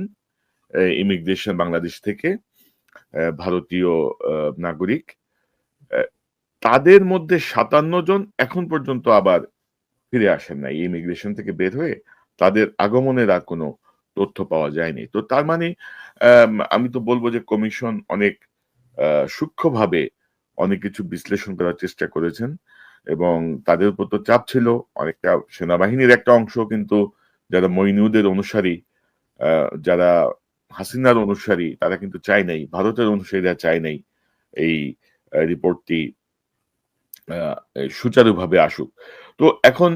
ইমিগ্রেশন বাংলাদেশ থেকে, ভারতীয় নাগরিক। অ্যা তাদের মধ্যে ৫৭ জন এখন পর্যন্ত আবার ফিরে আসেন নাই। ইমিগ্রেশন থেকে বের হয়ে তাদের আগমনের আর কোনো তথ্য পাওয়া যায়নি। তো তার মানে আমি তো বলব যে কমিশন অনেক আ সূক্ষ্মভাবে অনেক কিছু বিশ্লেষণ করার চেষ্টা করেছেন, এবং তাদের উপর তো চাপ ছিল। অনেকটা সেনাবাহিনীর একটা অংশ কিন্তু যারা মইনুদের অনুসারী, আ যারা হাসিনার অনুসারী, তারা কিন্তু চায় নাই, ভারতের অনুসারীরা চায় নাই এই রিপোর্টটি আ সুচারুভাবে আসুক। তো এখন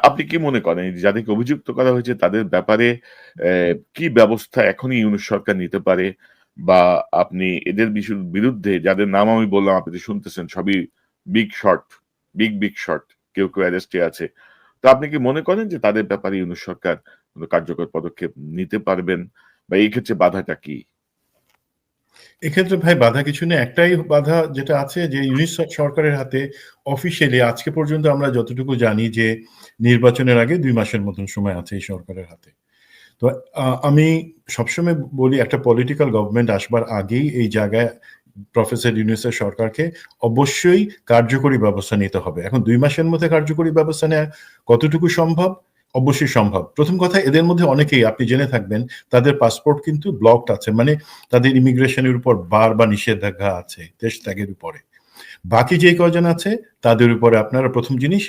আপনি কি মনে করেন এই যে যাদেরকে অভিযুক্ত করা হয়েছে তাদের ব্যাপারে কি ব্যবস্থা এখনই ইউনূস সরকার নিতে পারে? বা আপনি এদের বিরুদ্ধে যাদের নাম আমি বললাম, আপনি তো শুনতেছেন সবই বিগ শট, বিগ শট। কেউ অ্যারেস্টে আছে। তো আপনি কি মনে করেন যে তাদের ব্যাপারে ইউনূস সরকার কোন কার্যকর পদক্ষেপ নিতে পারবেন? বা এই ক্ষেত্রে বাধাটা কি? এক্ষেত্রে ভাই বাধা কিছু নেই। একটাই বাধা যেটা আছে, যে ইউনিস সরকারের হাতে অফিসিয়ালি আজকে পর্যন্ত আমরা যতটুকু জানি যে নির্বাচনের আগে ২ মাসের মতন সময় আছে এই সরকারের হাতে। তো আমি সবসময় বলি, একটা পলিটিক্যাল গভর্নমেন্ট আসবার আগেই এই জায়গায় প্রফেসর ইউনূসের সরকারকে অবশ্যই কার্যকরী ব্যবস্থা নিতে হবে। এখন ২ মাসের মধ্যে কার্যকরী ব্যবস্থা নেয়া কতটুকু সম্ভব? অবশ্যই সম্ভব। ১ম কথা, এদের মধ্যে অনেকেই আপনি জেনে থাকবেন তাদের পাসপোর্ট কিন্তু ব্লকড আছে। মানে তাদের ইমিগ্রেশনের উপর বার বা নিষেধাজ্ঞা আছে, দেশ ত্যাগের উপরে। বাকি যে কয়জন আছে তাদের উপরে আপনারা ১ম জিনিস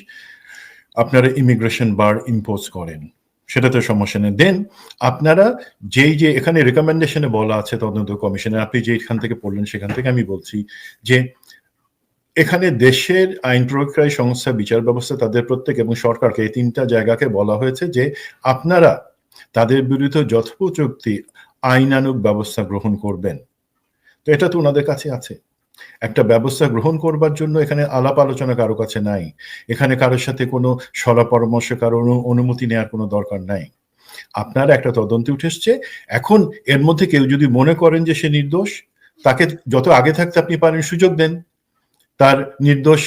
আপনারা ইমিগ্রেশন বার ইম্পোজ করেন। সেটাতে সমস্যা নেই। দেন আপনারা যে এখানে রিকমেন্ডেশনে বলা আছে তদন্ত কমিশনের, আপনি যেখান থেকে পড়লেন সেখান থেকে আমি বলছি যে এখানে দেশের আইন প্রয়োগকারী সংস্থা, বিচার ব্যবস্থা, তাদের প্রত্যেক এবং সরকারকে এই ৩ টা জায়গাকে বলা হয়েছে যে আপনারা তাদের বিরুদ্ধে যথোপযুক্ত আইনানুগ ব্যবস্থা গ্রহণ করবেন। তো এটা তো উনাদের কাছে আছে। একটা ব্যবস্থা গ্রহণ করবার জন্য এখানে আলাপ আলোচনা কারো কাছে নাই। এখানে কারোর সাথে কোনো শলা পরামর্শ, কারো অনুমতি নেওয়ার কোনো দরকার নাই। আপনার একটা তদন্তে উঠে এসছে। এখন এর মধ্যে কেউ যদি মনে করেন যে সে নির্দোষ, তাকে যত আগে থাকতে আপনি পারেন সুযোগ দেন তার নির্দোষ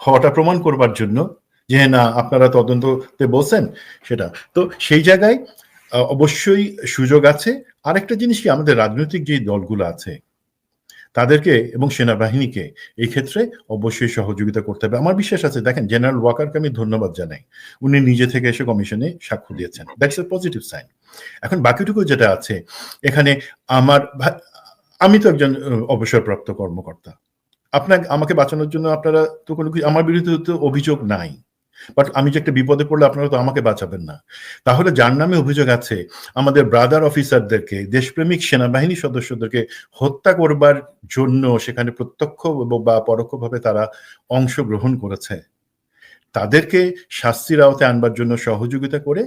হওয়াটা প্রমাণ করবার জন্য, যে না আপনারা তদন্ততে বলছেন সেটা। তো সেই জায়গায় অবশ্যই সুযোগ আছে। আরেকটা জিনিস কি, আমাদের রাজনৈতিক যে দলগুলো আছে তাদেরকে এবং সেনাবাহিনীকে এই ক্ষেত্রে অবশ্যই সহযোগিতা করতে হবে। আমার বিশ্বাস আছে, দেখেন জেনারেল ওয়াকারকে আমি ধন্যবাদ জানাই, উনি নিজে থেকে এসে কমিশনে সাক্ষ্য দিয়েছেন, দ্যাটস এ পজিটিভ সাইন। এখন বাকিটুকু যেটা আছে এখানে, আমি তো একজন অবসরপ্রাপ্ত কর্মকর্তা, আমাকে বাঁচানোর জন্য আপনারা তো কোনো কিছু, আমার বিরুদ্ধে তো অভিযোগ নাই, বাট আমি যে একটা বিপদে পড়লে আপনারা তো আমাকে বাঁচাবেন না। তাহলে যার নামে অভিযোগ আছে আমাদের ব্রাদার অফিসারদেরকে, দেশপ্রেমিক সেনাবাহিনী সদস্যদেরকে হত্যা করবার জন্য সেখানে প্রত্যক্ষ বা পরোক্ষভাবে তারা অংশগ্রহণ করেছে, তাদেরকে শাস্তির আওতায় আনবার জন্য সহযোগিতা করে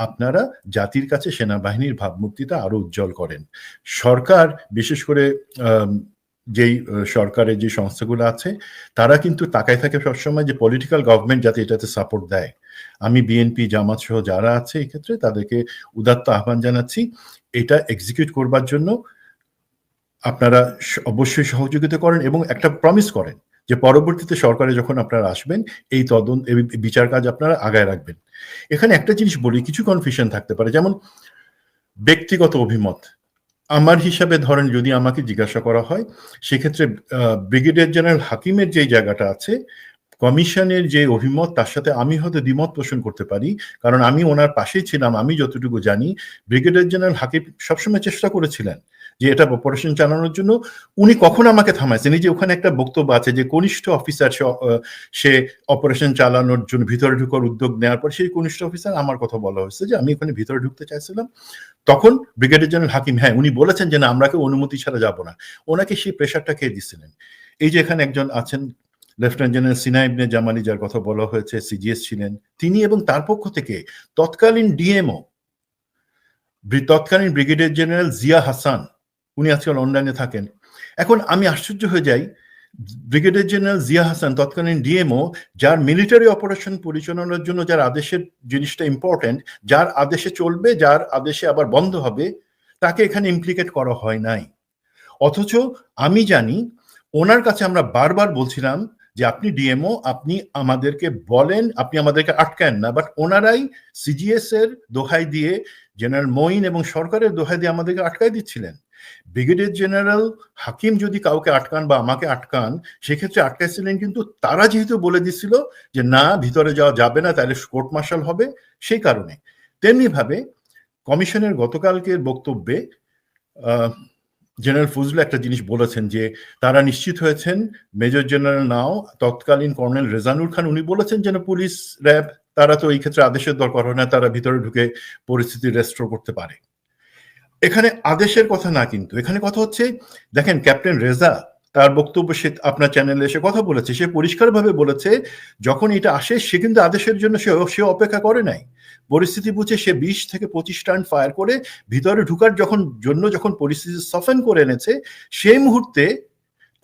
আপনারা জাতির কাছে সেনাবাহিনীর ভাবমূর্তিটা আরো উজ্জ্বল করেন। সরকার, বিশেষ করে যেই সরকারের যে সংস্থাগুলো আছে তারা কিন্তু তাকায় থাকে সবসময় যে পলিটিক্যাল গভর্নমেন্ট যাতে এটাতে সাপোর্ট দেয়। আমি বিএনপি, জামাত সহ যারা আছে এই ক্ষেত্রে তাদেরকে উদাত্ত আহ্বান জানাচ্ছি, এটা এক্সিকিউট করবার জন্য আপনারা অবশ্যই সহযোগিতা করেন এবং একটা প্রমিস করেন যে পরবর্তীতে সরকারে যখন আপনারা আসবেন এই তদন্ত বিচার কাজ আপনারা আগায় রাখবেন। এখানে একটা জিনিস বলি, কিছু কনফিউশন থাকতে পারে, যেমন ব্যক্তিগত অভিমত। আমার হিসাবে ধরেন যদি আমাকে জিজ্ঞাসা করা হয় সেক্ষেত্রে ব্রিগেডিয়ার জেনারেল হাকিমের যে জায়গাটা আছে, কমিশনের যে অভিমত তার সাথে আমি হয়তো দ্বিমত পোষণ করতে পারি, কারণ আমি ওনার পাশেই ছিলাম। আমি যতটুকু জানি ব্রিগেডিয়ার জেনারেল হাকিম সবসময় চেষ্টা করেছিলেন যে এটা অপারেশন চালানোর জন্য। উনি কখন আমাকে থামাইছেন, এই যে ওখানে একটা বক্তব্য আছে যে কনিষ্ঠ অফিসার সে অপারেশন চালানোর জন্য ভিতরে ঢুকার উদ্যোগ নেওয়ার পর সেই কনিষ্ঠ অফিসার, আমার কথা বলা হয়েছে যে আমি ওখানে ভিতরে ঢুকতে চাইছিলাম, তখন ব্রিগেডিয়ার জেনারেল হাকিম হ্যাঁ উনি বলেছেন যে না আমরা কেউ অনুমতি ছাড়া যাব না, ওনাকে সেই প্রেশারটা খেয়ে দিচ্ছিলেন। এই যে এখানে একজন আছেন লেফটেন্যান্ট জেনারেল সিনা ইবনে জামালি, যার কথা বলা হয়েছে, সিজিএস ছিলেন তিনি, এবং তার পক্ষ থেকে তৎকালীন ডিএমও তৎকালীন ব্রিগেডিয়ার জেনারেল জিয়া হাসান, উনি আজকাল অনলাইনে থাকেন। এখন আমি আশ্চর্য হয়ে যাই, ব্রিগেডিয়ার জেনারেল জিয়া হাসান তৎকালীন ডিএমও, যার মিলিটারি অপারেশন পরিচালনার জন্য যার আদেশের জিনিসটা ইম্পর্টেন্ট, যার আদেশে চলবে, যার আদেশে আবার বন্ধ হবে, তাকে এখানে ইমপ্লিকেট করা হয় নাই। অথচ আমি জানি ওনার কাছে আমরা বারবার বলছিলাম যে আপনি ডিএমও, আপনি আমাদেরকে বলেন, আপনি আমাদেরকে আটকান না, বাট ওনারাই সিজিএস এর দোহাই দিয়ে, জেনারেল মঈন এবং সরকারের দোহাই দিয়ে আমাদেরকে আটকাই দিচ্ছিলেন। ব্রিগেডিয়ার জেনারেল হাকিম যদি কাউকে আটকান বা আমাকে আটকান, সেক্ষেত্রে আটকাইছিলেন কিন্তু তারা যেহেতু বলে দিচ্ছিল যে না ভিতরে যাওয়া যাবে না, তাহলে কোর্ট মার্শাল হবে, সেই কারণে। তেমনি ভাবে কমিশনের গতকালকের বক্তব্যে জেনারেল ফজলু একটা জিনিস বলেছেন যে তারা নিশ্চিত হয়েছেন মেজর জেনারেল নাও তৎকালীন কর্নেল রেজানুর খান, উনি বলেছেন যেন পুলিশ, র্যাব তারা তো এই ক্ষেত্রে আদেশের দরকার হয় না, তারা ভিতরে ঢুকে পরিস্থিতি রেস্টোর করতে পারে। এখানে আদেশের কথা না, কিন্তু এখানে কথা হচ্ছে, দেখেন ক্যাপ্টেন রেজা তার বক্তব্য সে আপনার চ্যানেলে এসে কথা বলেছে, সে পরিষ্কারভাবে বলেছে যখন এটা আসে সে কিন্তু আদেশের জন্য সে অপেক্ষা করে নাই, পরিস্থিতি বুঝে সে 20 থেকে 25 রাউন্ড ফায়ার করে ভিতরে ঢুকার যখন পরিস্থিতি সফেন করে এনেছে, সেই মুহূর্তে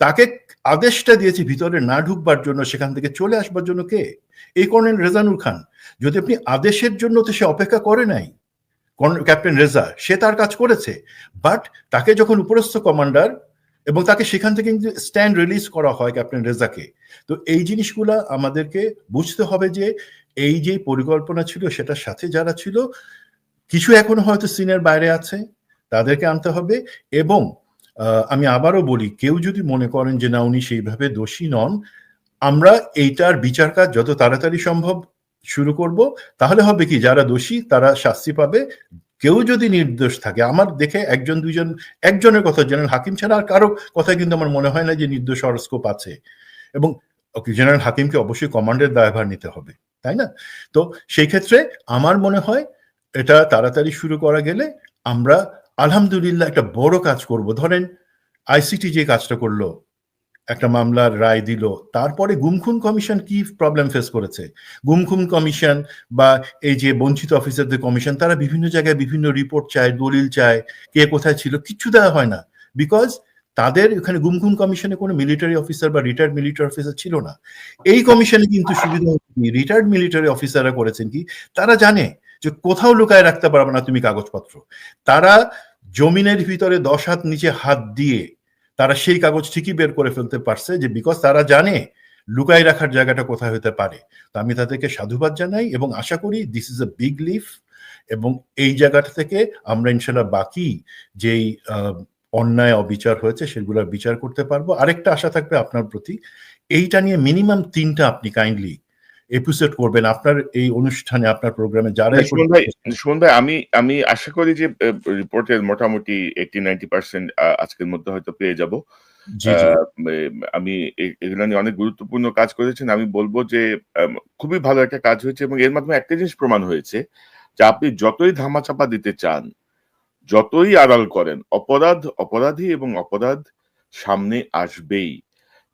তাকে আদেশটা দিয়েছে ভিতরে না ঢুকবার জন্য, সেখান থেকে চলে আসবার জন্য কে? এই কর্নেল রেজানুর খান। যদি আপনি আদেশের জন্য, তো সে অপেক্ষা করে নাই, ক্যাপ্টেন রেজা সে তার কাজ করেছে, বাট তাকে যখন উপরস্থ কমান্ডার এবং তাকে সেখান থেকে কিন্তু স্ট্যান্ড রিলিজ করা হয় ক্যাপ্টেন রেজাকে। তো এই জিনিসগুলা আমাদেরকে বুঝতে হবে যে এই যে পরিকল্পনা ছিল সেটার সাথে যারা ছিল, কিছু এখনো হয়তো সিনের বাইরে আছে, তাদেরকে আনতে হবে। এবং আমি আবারও বলি, কেউ যদি মনে করেন যে না উনি সেইভাবে দোষী নন, আমরা এইটার বিচার কাজ যত তাড়াতাড়ি সম্ভব শুরু করব, তাহলে হবে কি যারা দোষী তারা শাস্তি পাবে। কেউ যদি নির্দোষ থাকে, আমার দেখে একজন দুইজন, একজনের কথা জেনারেল হাকিম ছাড়া আর কারো কথা কিন্তু আমার মনে হয় না যে নির্দোষ হওয়ার স্কোপ আছে। এবং জেনারেল হাকিমকে অবশ্যই কমান্ডের দায়ভার নিতে হবে, তাই না? তো সেই ক্ষেত্রে আমার মনে হয় এটা তাড়াতাড়ি শুরু করা গেলে আমরা আলহামদুলিল্লাহ একটা বড় কাজ করব। ধরেন আইসিটি যে কাজটা করলো, একটা মামলার রায় দিল, তারপরে গুমখুন কমিশন কি প্রবলেম ফেস করেছে। গুমখুন কমিশন বা এই যে বঞ্চিত অফিসারদের কমিশন, তারা বিভিন্ন জায়গায় বিভিন্ন রিপোর্ট চায়, দলিল চায়, কে কোথায় ছিল, কিচ্ছু দেওয়া হয় না, বিকজ তাদের এখানে গুমখুন কমিশনে কোনো মিলিটারি অফিসার বা রিটায়ার্ড মিলিটারি অফিসার ছিল না। এই কমিশনে কিন্তু সুবিধা, রিটায়ার্ড মিলিটারি অফিসাররা করেছেন কি, তারা জানে যে কোথাও লুকায় রাখতে পারবে না তুমি কাগজপত্র। তারা জমিনের ভিতরে 10 হাত নিচে হাত দিয়ে তারা সেই কাগজ ঠিকই বের করে ফেলতে পারছে, যে বিকজ তারা জানে লুকাই রাখার জায়গাটা কোথায় হতে পারে। তো আমি তাদেরকে সাধুবাদ জানাই এবং আশা করি this is a big leaf, এবং এই জায়গাটা থেকে আমরা ইনশাল্লাহ বাকি যেই অন্যায় অবিচার হয়েছে সেগুলোর বিচার করতে পারবো। আরেকটা আশা থাকবে আপনার প্রতি, এইটা নিয়ে মিনিমাম 3টা আপনি কাইন্ডলি এপিসোড করবেন আপনার এই অনুষ্ঠানে, আপনার প্রোগ্রামে যারাই সুমন ভাই, আমি আমি আশা করি যে রিপোর্টের মোটামুটি 80-90% আজকের মধ্যে হয়তো পেয়ে যাব। জি জি আমি এগুলো নিয়ে অনেক গুরুত্বপূর্ণ কাজ করেছেন। আমি বলবো যে খুবই ভালো একটা কাজ হয়েছে, এবং এর মাধ্যমে একটা জিনিস প্রমাণ হয়েছে যে আপনি যতই ধামাচাপা দিতে চান, যতই আড়াল করেন, অপরাধী এবং অপরাধ সামনে আসবেই।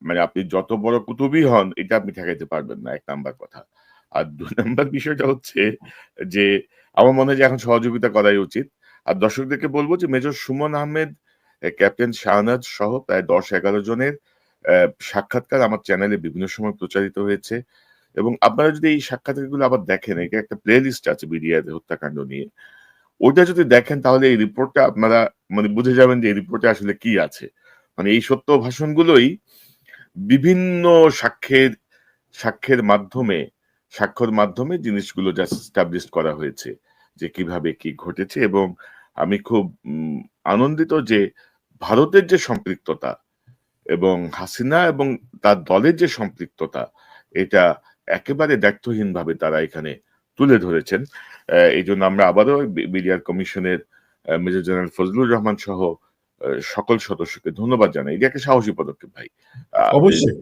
মানে আপনি যত বড় কুতুবই হন, এটা আপনি ঠেকাইতে পারবেন না, ১ নাম্বার কথা। আর ২ নাম্বার বিষয়টা হচ্ছে যে আমার মনে হয় যে এখন সহযোগিতা করাই উচিত। আর দর্শকদেরকে বলবো যে মেজর সুমন আহমেদ, ক্যাপ্টেন শাহনাজ সহ প্রায় ১০-১১ জনের সাক্ষাৎকার আমার চ্যানেলে বিভিন্ন সময় প্রচারিত হয়েছে, এবং আপনারা যদি এই সাক্ষাৎকারগুলো আবার দেখেন, এটা একটা প্লে লিস্ট আছে বিডিআর হত্যাকাণ্ড নিয়ে। ওইটা যদি দেখেন তাহলে এই রিপোর্টটা আপনারা মানে বুঝে যাবেন যে এই রিপোর্টে আসলে কি আছে। মানে এই সত্য ভাষণগুলোই বিভিন্ন সাক্ষ্যের মাধ্যমে সাক্ষ্যর মাধ্যমে জিনিসগুলো জাস্ট এস্টাবলিশ করা হয়েছে যে কিভাবে কি ঘটেছে। এবং আমি খুব আনন্দিত যে ভারতের যে সম্পৃক্ততা এবং হাসিনা এবং তার দলের যে সম্পৃক্ততা, এটা একেবারে দায়িত্বহীনভাবে তারা এখানে তুলে ধরেছেন। এই জন্য আমরা আবারও বিডিআর কমিশনের মেজর জেনারেল ফজলুর রহমান সহ সকল সদস্যকে ধন্যবাদ জানাই। এটা একটা সাহসী পদক্ষেপ ভাই। অবশ্যই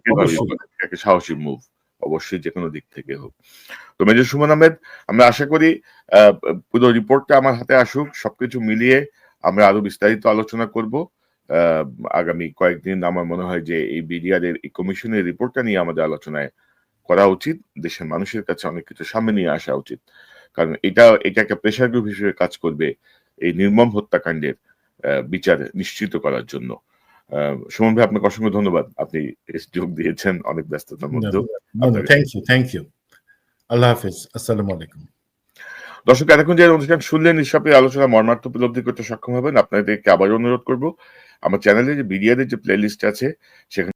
একটা সাহসী মুভ, অবশ্যই যেকোনো দিক থেকে হোক। তো মেজর সুমন আহমেদ, আমরা আশা করি পুরো রিপোর্টটা আমার হাতে আসুক, সবকিছু মিলিয়ে আমরা আরো বিস্তারিত আলোচনা করব আগামী কয়েকদিন। আমার মনে হয় যে এই বিডিআর এর এই কমিশনের রিপোর্টটা নিয়ে আমাদের আলোচনায় করা উচিত, দেশের মানুষের কাছে অনেক কিছু সামনে নিয়ে আসা উচিত, কারণ এটা একটা প্রেসার গ্রুপ হিসেবে কাজ করবে এই নির্মম হত্যাকাণ্ডের বিচার নিশ্চিত করার জন্য। সুমন ভাই, আপনাকে অসংখ্য ধন্যবাদ, আপনি যোগ দিয়েছেন অনেক ব্যস্ততার মধ্যেও। Thank you. আল্লাহ হাফেজ, আসসালামু আলাইকুম। দর্শক, এতক্ষণ যে অনুষ্ঠান শুনলেন, নিঃশব্দে আলোচনা মর্মার্থ উপলব্ধি করতে সক্ষম হবেন। আপনাদেরকে আবার অনুরোধ করব, আমার চ্যানেলে যে বিডিআর এর যে প্লে লিস্ট আছে সেখানে